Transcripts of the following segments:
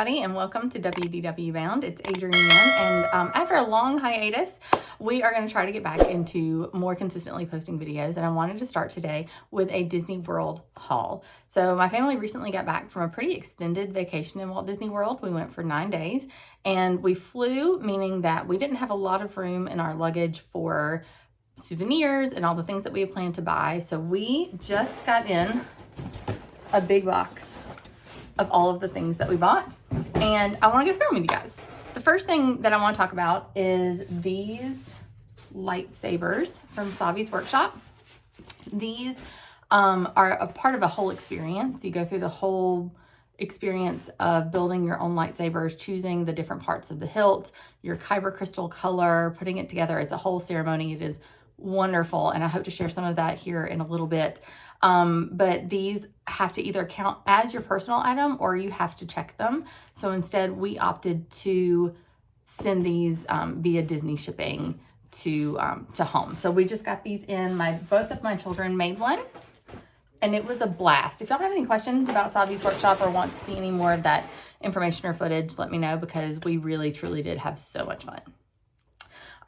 everybody, and welcome to WDW Bound. It's Adrienne, and after a long hiatus, we are going to try to get back into more consistently posting videos, and I wanted to start today with a Disney World haul. So my family recently got back from a pretty extended vacation in Walt Disney World. We went for 9 days, and we flew, meaning that we didn't have a lot of room in our luggage for souvenirs and all the things that we had planned to buy. So we just got in a big box of all of the things that we bought, and I want to go through them with you guys. The first thing that I want to talk about is these lightsabers from Savi's workshop. These are a part of a whole experience. You go through the whole experience of building your own lightsabers, choosing the different parts of the hilt, your kyber crystal color, putting it together. It's a whole ceremony. It is wonderful, and I hope to share some of that here in a little bit. But these have to either count as your personal item or you have to check them. So instead we opted to send these via Disney shipping to home. So we just got these in. Both of my children made one, and it was a blast. If y'all have any questions about Savi's workshop or want to see any more of that information or footage, let me know, because we really truly did have so much fun.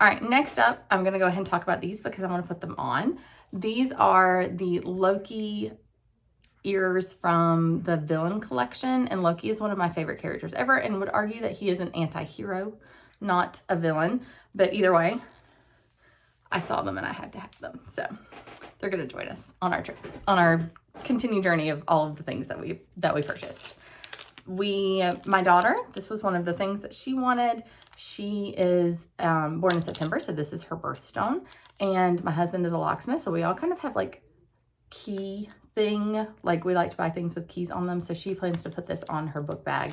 All right, next up, I'm going to go ahead and talk about these because I want to put them on. These are the Loki ears from the Villain collection, and Loki is one of my favorite characters ever and would argue that he is an anti-hero, not a villain. But either way, I saw them and I had to have them. So they're going to join us on our trip, on our continued journey of all of the things that we purchased. My daughter, this was one of the things that she wanted. She is born in September, so this is her birthstone. And my husband is a locksmith, so we all kind of have like key thing. Like we like to buy things with keys on them. So she plans to put this on her book bag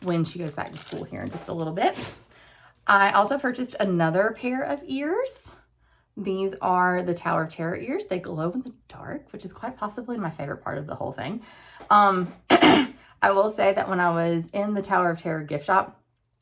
when she goes back to school here in just a little bit. I also purchased another pair of ears. These are the Tower of Terror ears. They glow in the dark, which is quite possibly my favorite part of the whole thing. I will say that when I was in the Tower of Terror gift shop,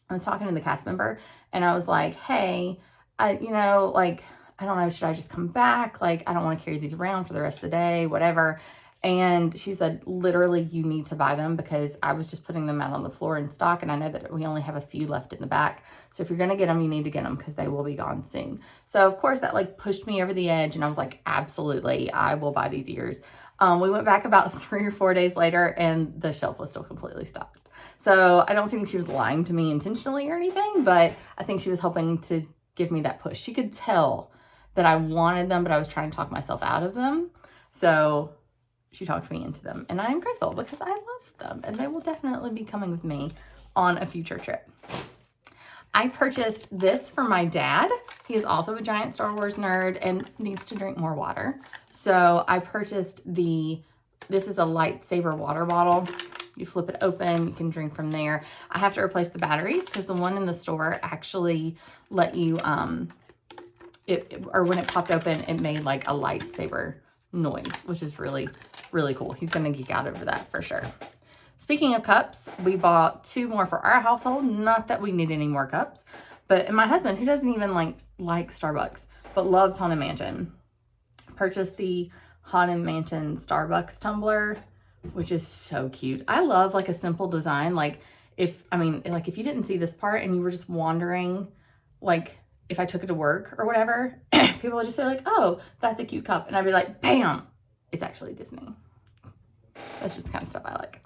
I was talking to the cast member and I was like, hey, I don't know, should I just come back? Like, I don't want to carry these around for the rest of the day, whatever. And she said, literally, you need to buy them, because I was just putting them out on the floor in stock. And I know that we only have a few left in the back. So if you're going to get them, you need to get them because they will be gone soon. So of course that like pushed me over the edge, and I was like, absolutely, I will buy these ears. We went back about 3 or 4 days later and the shelf was still completely stocked. So I don't think she was lying to me intentionally or anything, but I think she was hoping to give me that push. She could tell that I wanted them, but I was trying to talk myself out of them. So she talked me into them, and I am grateful because I love them, and they will definitely be coming with me on a future trip. I purchased this for my dad. He is also a giant Star Wars nerd and needs to drink more water. So I purchased this is a lightsaber water bottle. You flip it open, you can drink from there. I have to replace the batteries because the one in the store actually let you, when it popped open, it made like a lightsaber noise, which is really, really cool. He's gonna geek out over that for sure. Speaking of cups, we bought 2 more for our household. Not that we need any more cups, but my husband, who doesn't even like Starbucks, but loves Haunted Mansion, purchased the Haunted Mansion Starbucks tumbler, which is so cute. I love like a simple design. Like if you didn't see this part and you were just wondering, like if I took it to work or whatever, people would just be like, oh, that's a cute cup. And I'd be like, bam, it's actually Disney. That's just the kind of stuff I like.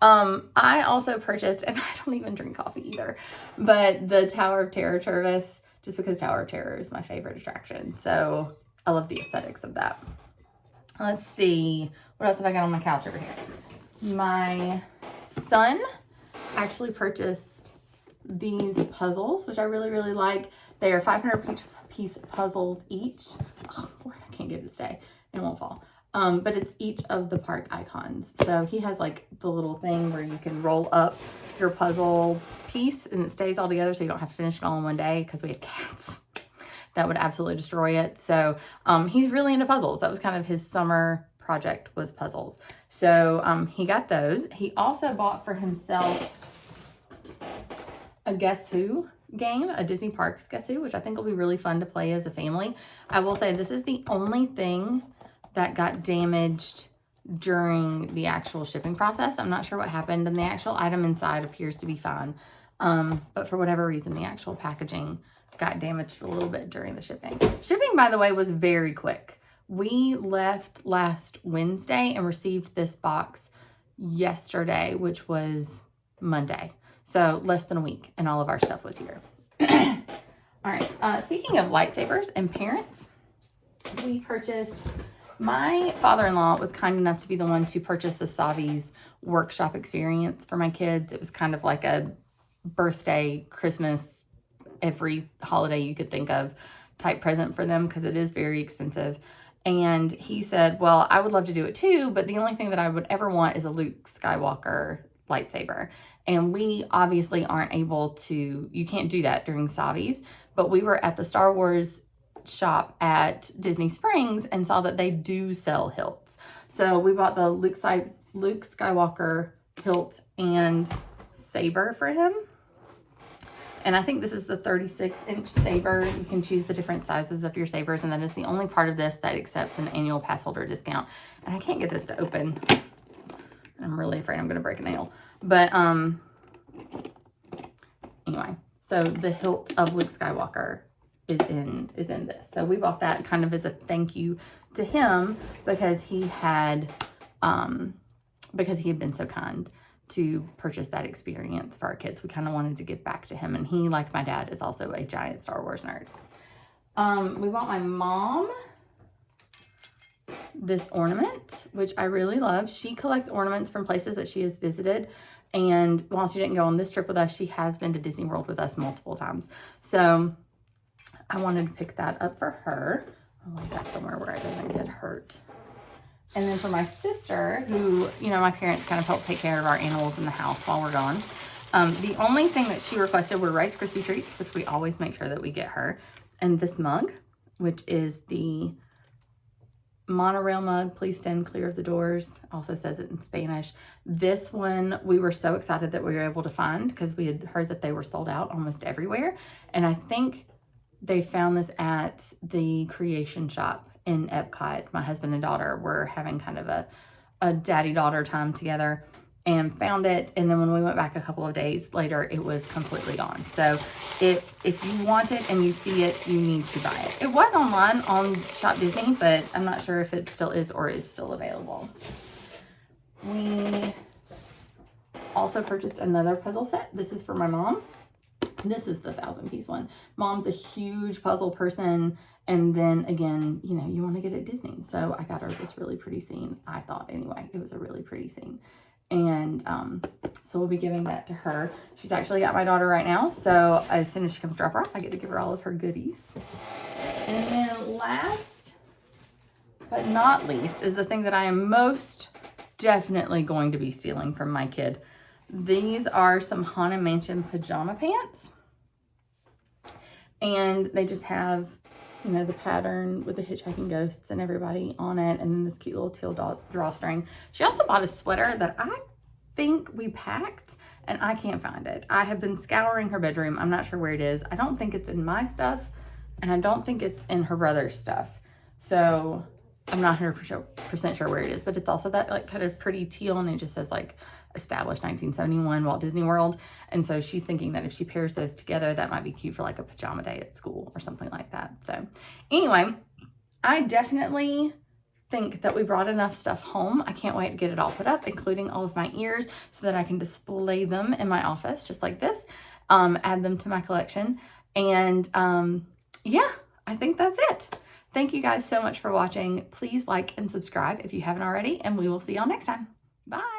I also purchased, and I don't even drink coffee either, but the Tower of Terror service, just because Tower of Terror is my favorite attraction. So I love the aesthetics of that. Let's see, what else have I got on my couch over here? My son actually purchased these puzzles, which I really, really like. They are 500-piece puzzles each. Oh, Lord, I can't get it to stay. It won't fall. But it's each of the park icons. So he has like the little thing where you can roll up your puzzle piece and it stays all together, so you don't have to finish it all in one day, because we have cats that would absolutely destroy it. So he's really into puzzles. That was kind of his summer project, was puzzles. So he got those. He also bought for himself a Guess Who game, a Disney Parks Guess Who, which I think will be really fun to play as a family. I will say this is the only thing that got damaged during the actual shipping process. I'm not sure what happened, and the actual item inside appears to be fine. But for whatever reason, the actual packaging got damaged a little bit during the shipping. Shipping, by the way, was very quick. We left last Wednesday and received this box yesterday, which was Monday. So less than a week, and all of our stuff was here. All right, speaking of lightsabers and parents, we purchased, my father-in-law was kind enough to be the one to purchase the Savi's workshop experience for my kids. It was kind of like a birthday, Christmas, every holiday you could think of type present for them, because it is very expensive. And he said, well, I would love to do it too, but the only thing that I would ever want is a Luke Skywalker lightsaber. And we obviously aren't able to, you can't do that during Savi's, but we were at the Star Wars shop at Disney Springs and saw that they do sell hilts. So we bought the Luke Skywalker hilt and saber for him. And I think this is the 36-inch saber. You can choose the different sizes of your sabers, and that is the only part of this that accepts an annual pass holder discount. And I can't get this to open. I'm really afraid I'm going to break a nail. But anyway, so the hilt of Luke Skywalker is in this. So we bought that kind of as a thank you to him, because he had been so kind to purchase that experience for our kids. We kind of wanted to give back to him, and he, like my dad, is also a giant Star Wars nerd. We bought my mom this ornament, which I really love. She collects ornaments from places that she has visited, and while she didn't go on this trip with us, she has been to Disney World with us multiple times. So I wanted to pick that up for her. I'll leave that somewhere where it doesn't get hurt. And then for my sister, who, you know, my parents kind of help take care of our animals in the house while we're gone. The only thing that she requested were Rice Krispie treats, which we always make sure that we get her. And this mug, which is the monorail mug, please stand clear of the doors. Also says it in Spanish. This one, we were so excited that we were able to find, because we had heard that they were sold out almost everywhere. And I think they found this at the Creation Shop in Epcot. My husband and daughter were having kind of a daddy-daughter time together and found it. And then when we went back a couple of days later, it was completely gone. So if you want it and you see it, you need to buy it. It was online on Shop Disney, but I'm not sure if it still is or is still available. We also purchased another puzzle set. This is for my mom. This is the 1,000-piece one. Mom's a huge puzzle person. And then again, you know, you want to get at Disney. So I got her this really pretty scene. I thought anyway, it was a really pretty scene. And so we'll be giving that to her. She's actually got my daughter right now. So as soon as she comes drop her off, I get to give her all of her goodies. And then last but not least is the thing that I am most definitely going to be stealing from my kid. These are some Haunted Mansion pajama pants. And they just have, you know, the pattern with the hitchhiking ghosts and everybody on it, and then this cute little teal drawstring. She also bought a sweater that I think we packed, and I can't find it. I have been scouring her bedroom. I'm not sure where it is. I don't think it's in my stuff, and I don't think it's in her brother's stuff. So I'm not 100% sure where it is, but it's also that like kind of pretty teal, and it just says like established 1971 Walt Disney World. And so she's thinking that if she pairs those together, that might be cute for like a pajama day at school or something like that. So anyway, I definitely think that we brought enough stuff home. I can't wait to get it all put up, including all of my ears, so that I can display them in my office just like this, add them to my collection. And yeah, I think that's it. Thank you guys so much for watching. Please like and subscribe if you haven't already, and we will see y'all next time. Bye.